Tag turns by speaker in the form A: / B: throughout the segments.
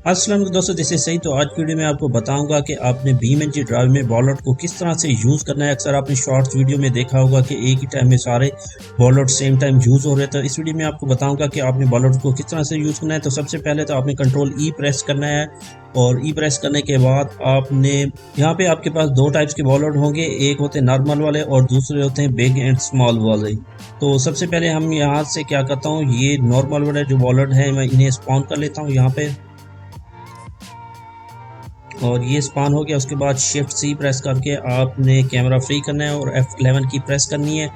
A: अस्सलाम वालेकुम दोस्तों, दिस इज सही। तो आज की वीडियो में आपको बताऊंगा कि आपने BeamNG ड्राइव में वॉलेट को किस तरह से यूज़ करना है। अक्सर आपने शॉर्ट्स वीडियो में देखा होगा कि एक ही टाइम में सारे वॉलेट सेम टाइम यूज़ हो रहे हैं। तो इस वीडियो में आपको बताऊंगा कि आपने वॉलेट को किस तरह से यूज़ करना है। तो सबसे पहले तो आपने कंट्रोल ई प्रेस करना है और ई प्रेस करने के बाद आपने यहाँ पे आपके पास दो टाइप्स के वॉलेट होंगे, एक होते हैं नॉर्मल वाले और दूसरे होते हैं बिग एंड स्मॉल वाले। तो सबसे पहले हम यहाँ से क्या करता हूँ, ये नॉर्मल वाले जो वॉलेट है मैं इन्हें स्पॉन कर लेता हूँ यहाँ पे, और ये स्पान हो गया। उसके बाद शिफ्ट सी प्रेस करके आपने कैमरा फ्री करना है और F11 की प्रेस करनी है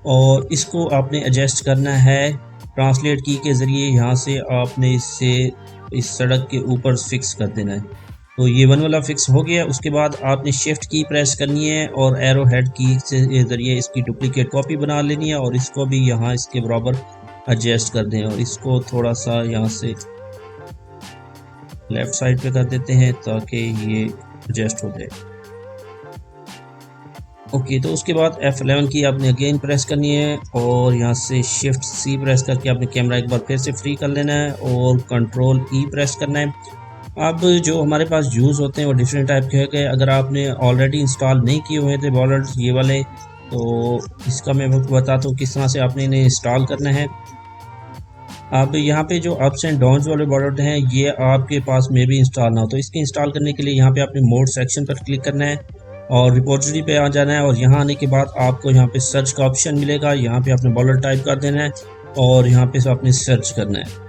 A: और इसको आपने एडजस्ट करना है ट्रांसलेट की के ज़रिए। यहाँ से आपने इसे इस सड़क के ऊपर फिक्स कर देना है। तो ये वन वाला फिक्स हो गया। उसके बाद आपने शिफ्ट की प्रेस करनी है और एरो हेड की के ज़रिए इसकी डुप्लीकेट कॉपी बना लेनी है और इसको भी यहाँ इसके बराबर एडजस्ट कर दें और इसको थोड़ा सा यहाँ से लेफ्ट साइड पे कर देते हैं ताकि ये एडजस्ट हो जाए। ओके, तो उसके बाद F11 की आपने अगेन प्रेस करनी है और यहाँ से शिफ्ट सी प्रेस करके आपने कैमरा एक बार फिर से फ्री कर लेना है और कंट्रोल ई प्रेस करना है। अब जो हमारे पास यूज़ होते हैं वो डिफरेंट टाइप के हैं। अगर आपने ऑलरेडी इंस्टॉल नहीं किए हुए थे वॉलेट्स ये वाले, तो इसका मैं आपको बताता हूँ किस तरह से आपने इन्हें इंस्टॉल करना है। अब यहाँ पे जो अप्स एंड डाउन्स वाले वॉलेट हैं ये आपके पास में भी इंस्टॉल ना हो, तो इसके इंस्टॉल करने के लिए यहाँ पे आपने मोड सेक्शन पर क्लिक करना है और रिपोजिटरी पे आ जाना है और यहाँ आने के बाद आपको यहाँ पे सर्च का ऑप्शन मिलेगा। यहाँ पे आपने वॉलेट टाइप कर देना है और यहाँ पे आपने सर्च करना है।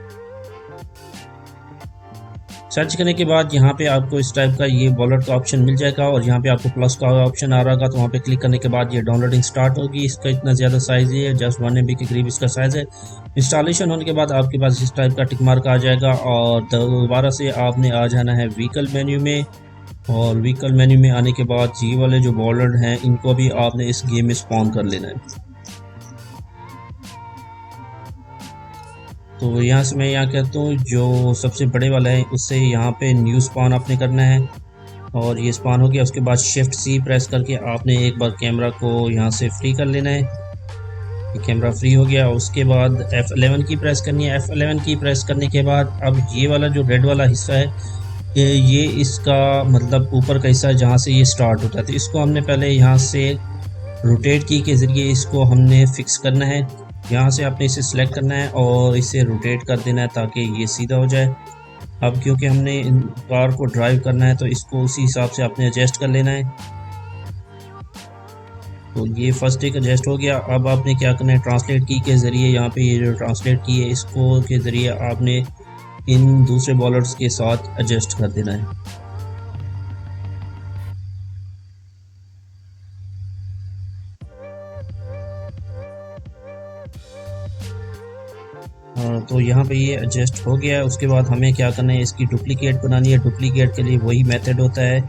A: सर्च करने के बाद यहाँ पे आपको इस टाइप का ये वॉलेट का ऑप्शन मिल जाएगा और यहाँ पे आपको प्लस का ऑप्शन आ रहा होगा, तो वहाँ पे क्लिक करने के बाद ये डाउनलोडिंग स्टार्ट होगी। इसका इतना ज़्यादा साइज़ है, जस्ट 1 MB के करीब इसका साइज़ है। इंस्टॉलेशन होने के बाद आपके पास इस टाइप का टिक मार्क आ जाएगा और दोबारा से आपने आ जाना है व्हीकल मेन्यू में और व्हीकल मेन्यू में आने के बाद ये वाले जो वॉलेट हैं इनको भी आपने इस गेम में स्पॉन कर लेना है। तो यहाँ से मैं यहाँ कहता हूँ जो सबसे बड़े वाला है उससे यहाँ पे न्यू स्पॉन आपने करना है और ये स्पॉन हो गया। उसके बाद शिफ्ट सी प्रेस करके आपने एक बार कैमरा को यहाँ से फ्री कर लेना है। ये कैमरा फ्री हो गया। उसके बाद F11 की प्रेस करनी है। F11 की प्रेस करने के बाद अब ये वाला जो रेड वाला हिस्सा है ये इसका मतलब ऊपर का हिस्सा जहाँ से ये स्टार्ट होता है, तो इसको हमने पहले यहाँ से रोटेट की के ज़रिए इसको हमने फिक्स करना है। यहाँ से आपने इसे सिलेक्ट करना है और इसे रोटेट कर देना है ताकि ये सीधा हो जाए। अब क्योंकि हमने इन कार को ड्राइव करना है तो इसको उसी हिसाब से आपने एडजस्ट कर लेना है। तो ये फर्स्ट एक एडजस्ट हो गया। अब आपने क्या करना है, ट्रांसलेट की के ज़रिए यहाँ पे ये जो ट्रांसलेट की है इसको के ज़रिए आपने इन दूसरे वॉलेट्स के साथ एडजस्ट कर देना है। तो यहाँ पे ये एडजस्ट हो गया है। उसके बाद हमें क्या करना है, इसकी डुप्लीकेट बनानी है। डुप्लीकेट के लिए वही मेथड होता है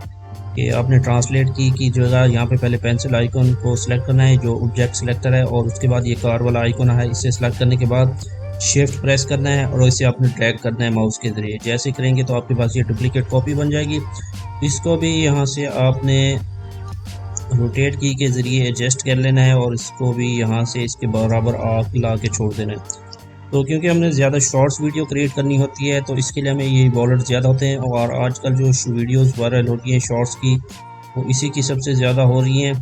A: कि आपने ट्रांसलेट की जगह यहाँ पे पहले पेंसिल आइकन को सिलेक्ट करना है जो ऑब्जेक्ट सिलेक्टर है और उसके बाद ये कार वाला आइकन है, इसे सिलेक्ट करने के बाद शिफ्ट प्रेस करना है और इसे आपने ड्रैग करना है माउस के ज़रिए। जैसे करेंगे तो आपके पास ये डुप्लीकेट कॉपी बन जाएगी। इसको भी यहाँ से आपने रोटेट की के ज़रिए एडजस्ट कर लेना है और इसको भी यहाँ से इसके बराबर आग ला के छोड़ देना है। तो क्योंकि हमने ज़्यादा शॉर्ट्स वीडियो क्रिएट करनी होती है तो इसके लिए हमें ये वॉलेट ज़्यादा होते हैं और आजकल जो वीडियोस वायरल होती हैं शॉर्ट्स की वो इसी की सबसे ज़्यादा हो रही हैं।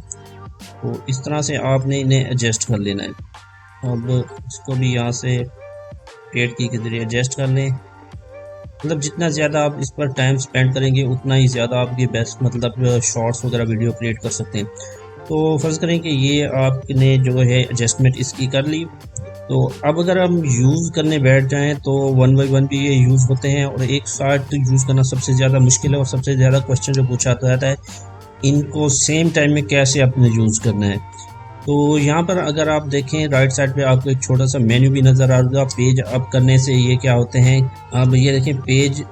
A: तो इस तरह से आपने इन्हें एडजस्ट कर लेना है। अब इसको भी यहाँ से रोटेट की के ज़रिए एडजस्ट कर लें। मतलब जितना ज़्यादा आप इस पर टाइम स्पेंड करेंगे उतना ही ज़्यादा आपके बेस्ट मतलब शॉर्ट्स वगैरह वीडियो क्रिएट कर सकते हैं। तो फ़र्ज़ करें कि ये आपने जो है एडजस्टमेंट इसकी कर ली। तो अब अगर हम यूज़ करने बैठ जाएं तो 1 बाय 1 भी ये यूज़ होते हैं और एक साथ यूज़ करना सबसे ज़्यादा मुश्किल है और सबसे ज़्यादा क्वेश्चन जो पूछा जाता है इनको सेम टाइम में कैसे आपने यूज़ करना है। तो यहाँ पर अगर आप देखें राइट साइड पे आपको एक छोटा सा मेन्यू भी नज़र आ रहा है। पेज अप करने से ये क्या होते हैं, अब ये देखें पेज,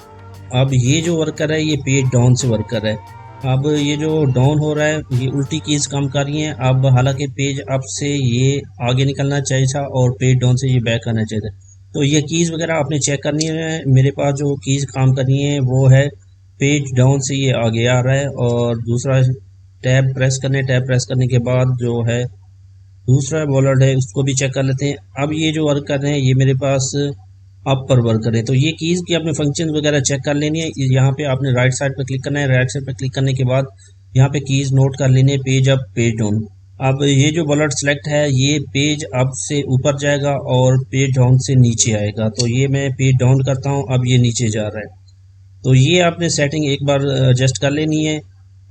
A: अब ये जो वर्कर है ये पेज डाउन से वर्कर है। अब ये जो डाउन हो रहा है ये उल्टी कीज़ काम कर रही हैं। अब हालांकि पेज अप से ये आगे निकलना चाहिए था और पेज डाउन से ये बैक आना चाहिए था। तो ये कीज़ वगैरह आपने चेक करनी है। मेरे पास जो कीज़ काम करनी है वो है पेज डाउन से ये आगे आ रहा है और दूसरा टैब प्रेस करने के बाद जो है दूसरा वॉलेट है उसको भी चेक कर लेते हैं। अब ये जो वर्कर हैं ये मेरे पास अप पर वर्क करें। तो ये कीज़ की अपने फंक्शन वगैरह चेक कर लेनी है। यहाँ पे आपने राइट साइड पर क्लिक करना है। राइट साइड पर क्लिक करने के बाद यहाँ पे कीज़ नोट कर लेनी है, पेज अप, पेज डाउन। अब ये जो बुलेट सेलेक्ट है ये पेज अप से ऊपर जाएगा और पेज डाउन से नीचे आएगा। तो ये मैं पेज डाउन करता हूँ, अब ये नीचे जा रहा है। तो ये आपने सेटिंग एक बार एडजस्ट कर लेनी है।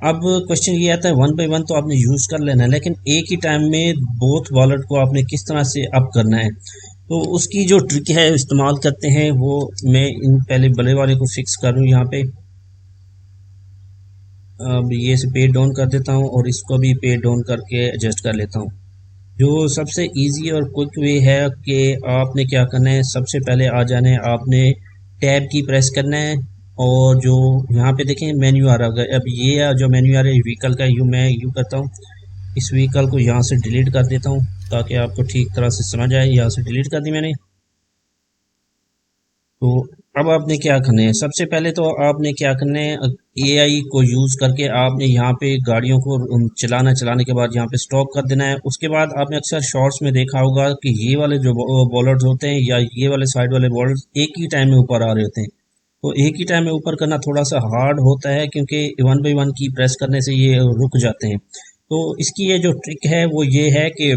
A: अब क्वेश्चन ये आता है, वन बाई वन तो आपने यूज़ कर लेना है, लेकिन एक ही टाइम में बोथ वॉलेट को आपने किस तरह से अप करना है। तो उसकी जो ट्रिक है इस्तेमाल करते हैं, वो मैं इन पहले बड़े वाले को फिक्स करूँ यहाँ पे। अब ये से पेज डाउन कर देता हूँ और इसको भी पेज डाउन करके एडजस्ट कर लेता हूँ। जो सबसे इजी और क्विक वे है कि आपने क्या करना है, सबसे पहले आ जाना है, आपने टैब की प्रेस करना है और जो यहाँ पे देखें मेन्यू आ रहा होगा। अब ये जो मेन्यू आ रहा है व्हीकल का, मैं यूँ करता हूँ, इस व्हीकल को यहाँ से डिलीट कर देता हूँ ताकि आपको ठीक तरह से समझ आए। यहाँ से डिलीट कर दी मैंने। तो अब आपने क्या करना है, सबसे पहले तो आपने क्या करना है, एआई को यूज़ करके आपने यहाँ पे गाड़ियों को चलाने के बाद यहाँ पे स्टॉप कर देना है। उसके बाद आपने अक्सर शॉर्ट्स में देखा होगा कि ये वाले जो बॉलर्स होते हैं या ये वाले साइड वाले बॉलर्स एक ही टाइम में ऊपर आ रहे होते हैं। तो एक ही टाइम में ऊपर करना थोड़ा सा हार्ड होता है क्योंकि वन बाई वन की प्रेस करने से ये रुक जाते हैं। तो इसकी ये जो ट्रिक है वो ये है कि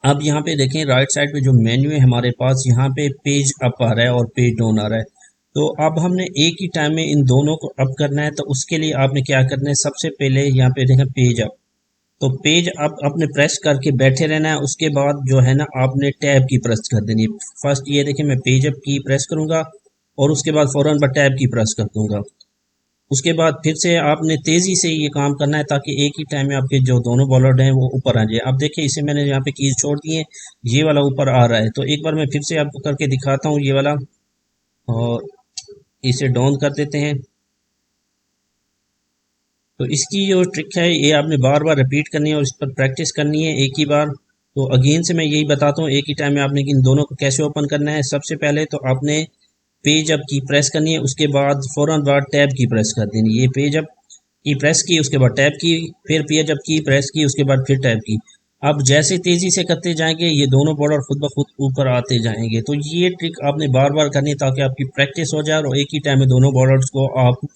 A: अब यहाँ पे देखें राइट साइड पे जो मेन्यू है हमारे पास, यहाँ पे पेज अप आ रहा है और पेज डाउन आ रहा है। तो अब हमने एक ही टाइम में इन दोनों को अप करना है। तो उसके लिए आपने क्या करना है, सबसे पहले यहाँ पे देखें पेज अप। तो पेज अप आपने प्रेस करके बैठे रहना है। उसके बाद जो है ना आपने टैब की प्रेस कर देनी है। फर्स्ट ये देखें मैं पेज अप की प्रेस करूंगा और उसके बाद फौरन पर टैब की प्रेस कर दूंगा। उसके बाद फिर से आपने तेज़ी से ये काम करना है ताकि एक ही टाइम में आपके जो दोनों बॉलर हैं वो ऊपर आ जाए। अब देखिए इसे मैंने यहाँ पे कीज छोड़ दी है, ये वाला ऊपर आ रहा है। तो एक बार मैं फिर से आपको करके दिखाता हूँ ये वाला, और इसे डाउन कर देते हैं। तो इसकी जो ट्रिक है ये आपने बार बार रिपीट करनी है और इस पर प्रैक्टिस करनी है एक ही बार। तो अगेन से मैं यही बताता हूँ एक ही टाइम में आपने इन दोनों को कैसे ओपन करना है। सबसे पहले तो आपने पेज अप की प्रेस करनी है, उसके बाद फौरन बाद टैब की प्रेस कर देनी है। ये पेज अप की प्रेस की, उसके बाद टैब की, फिर पेज अप की प्रेस की, उसके बाद फिर टैब की। अब जैसे तेजी से करते जाएंगे ये दोनों बॉर्डर खुद ब खुद ऊपर आते जाएंगे। तो ये ट्रिक आपने बार बार करनी है ताकि आपकी प्रैक्टिस हो जाए और एक ही टाइम में दोनों बॉर्डर्स को आप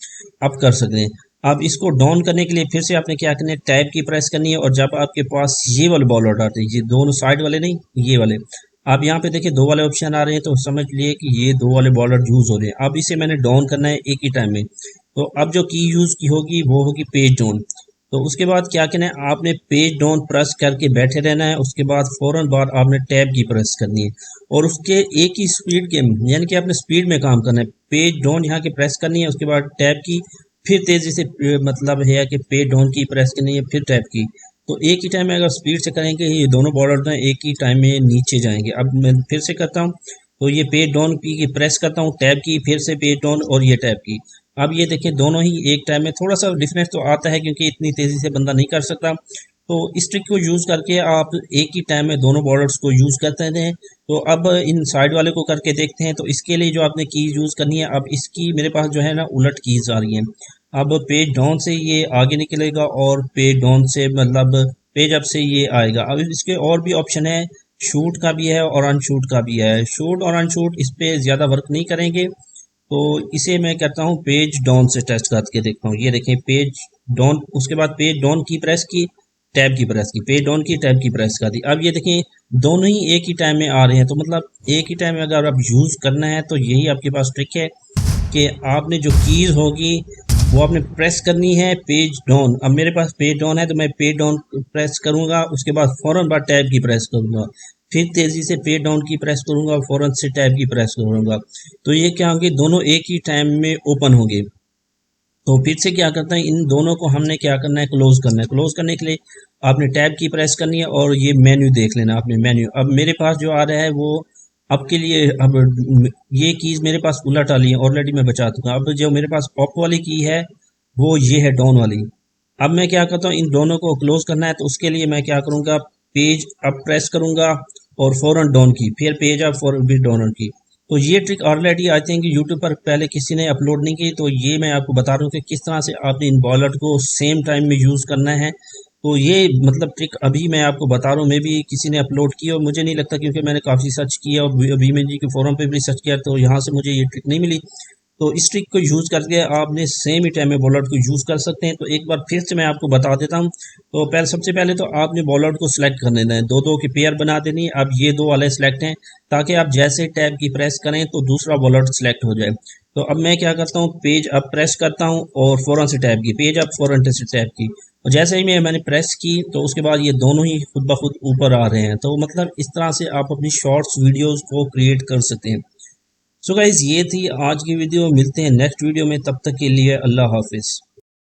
A: अप कर सकें। अब इसको डाउन करने के लिए फिर से आपने क्या करना है, टैब की प्रेस करनी है। और जब आपके पास ये वाले बॉलर आते हैं, ये दोनों साइड वाले नहीं, ये वाले, आप यहाँ पे देखिए दो वाले ऑप्शन आ रहे हैं, तो समझ लिए कि ये दो वाले बॉलर यूज हो रहे हैं। अब इसे मैंने डाउन करना है एक ही टाइम में। तो अब जो की यूज की होगी वो होगी पेज डाउन। तो उसके बाद क्या करना है, आपने पेज डाउन प्रेस करके बैठे रहना है। उसके बाद फौरन बाद आपने टैब की प्रेस करनी है और उसके एक ही स्पीड के, यानी कि आपने स्पीड में काम करना है। पेज डाउन यहाँ की प्रेस करनी है, उसके बाद टैब की, फिर तेजी से मतलब है कि पेज डाउन की प्रेस करनी है, फिर टैब की। तो एक ही टाइम में अगर स्पीड से करेंगे ये दोनों बॉलर एक ही टाइम में नीचे जाएंगे। अब मैं फिर से करता हूँ, तो ये पेज डाउन की प्रेस करता हूँ, टैब की, फिर से पेज डाउन और ये टैब की। अब ये देखें दोनों ही एक टाइम में, थोड़ा सा डिफरेंस तो आता है क्योंकि इतनी तेजी से बंदा नहीं कर सकता। तो इस ट्रिक को यूज करके आप एक ही टाइम में दोनों बॉर्डर्स को यूज करते हैं। तो अब इन साइड वाले को करके देखते हैं। तो इसके लिए जो आपने की यूज करनी है, अब इसकी मेरे पास जो है ना उलट कीज आ रही हैं। अब पेज डाउन से ये आगे निकलेगा और पेज डाउन से मतलब पेज अप से ये आएगा। अब इसके और भी ऑप्शन है, शूट का भी है और अनशूट का भी है। शूट और अनशूट इस पे ज़्यादा वर्क नहीं करेंगे। तो इसे मैं कहता हूँ पेज डाउन से टेस्ट करके देखता हूँ। ये देखें पेज डाउन, उसके बाद पेज डाउन की प्रेस की, टैब की प्रेस की, पेज डाउन की, टैब की प्रेस कर दी। अब ये देखें दोनों ही एक ही टाइम में आ रहे हैं। तो मतलब एक ही टाइम में अगर आप यूज़ करना है तो यही आपके पास ट्रिक है कि आपने जो कीज़ होगी वो आपने प्रेस करनी है पेज डाउन। अब मेरे पास पेज डाउन है तो मैं पेज डाउन प्रेस करूंगा, उसके बाद फौरन बाद टैब की प्रेस करूंगा, फिर तेजी से पेज डाउन की प्रेस करूंगा, फौरन से टैब की प्रेस करूंगा। तो ये क्या होंगे, दोनों एक ही टाइम में ओपन होंगे। तो फिर से क्या करते हैं, इन दोनों को हमने क्या करना है, क्लोज करना है। क्लोज करने के लिए आपने टैब की प्रेस करनी है और ये मेन्यू देख लेना आपने मेन्यू। अब मेरे पास जो आ रहा है वो आपके लिए, अब ये कीज मेरे पास उलट वाली है, ऑलरेडी मैं बचा चुका। अब जो मेरे पास अप वाली की है वो ये है डाउन वाली। अब मैं क्या करता हूँ, इन दोनों को क्लोज करना है। तो उसके लिए मैं क्या करूँगा, पेज अप प्रेस करूँगा और फौरन डाउन की, फिर पेज अप फॉर भी डाउन की। तो ये trick already I think YouTube पर पहले किसी ने अपलोड नहीं की। तो ये मैं आपको बता रहा हूँ कि किस तरह से आपने इन बॉलर को सेम टाइम में यूज़ करना है। तो ये मतलब ट्रिक अभी मैं आपको बता रहा हूँ, मे भी किसी ने अपलोड की और मुझे नहीं लगता, क्योंकि मैंने काफ़ी सर्च किया और भीम जी के फोरम पे भी सर्च किया, तो यहाँ से मुझे ये ट्रिक नहीं मिली। तो इस ट्रिक को यूज़ करके आपने सेम ही टाइम में बॉलआउट को यूज़ कर सकते हैं। तो एक बार फिर से मैं आपको बता देता हूँ। तो सबसे पहले तो आपने बॉलआउट को सिलेक्ट कर लेना है, दो दो की पेयर बना देनी है। अब ये दो वाले सिलेक्ट हैं, ताकि आप जैसे टैब की प्रेस करें तो दूसरा बॉलआउट सिलेक्ट हो जाए। तो अब मैं क्या करता हूँ, पेज अप प्रेस करता हूँ और फ़ौरन से टैब की, पेज अप फ़ौरन से टैब की। और जैसे ही मैंने प्रेस की तो उसके बाद ये दोनों ही खुद ब खुद ऊपर आ रहे हैं। तो मतलब इस तरह से आप अपनी शॉर्ट्स वीडियोस को क्रिएट कर सकते हैं। सो गाइज, ये थी आज की वीडियो। मिलते हैं नेक्स्ट वीडियो में, तब तक के लिए अल्लाह हाफिज़।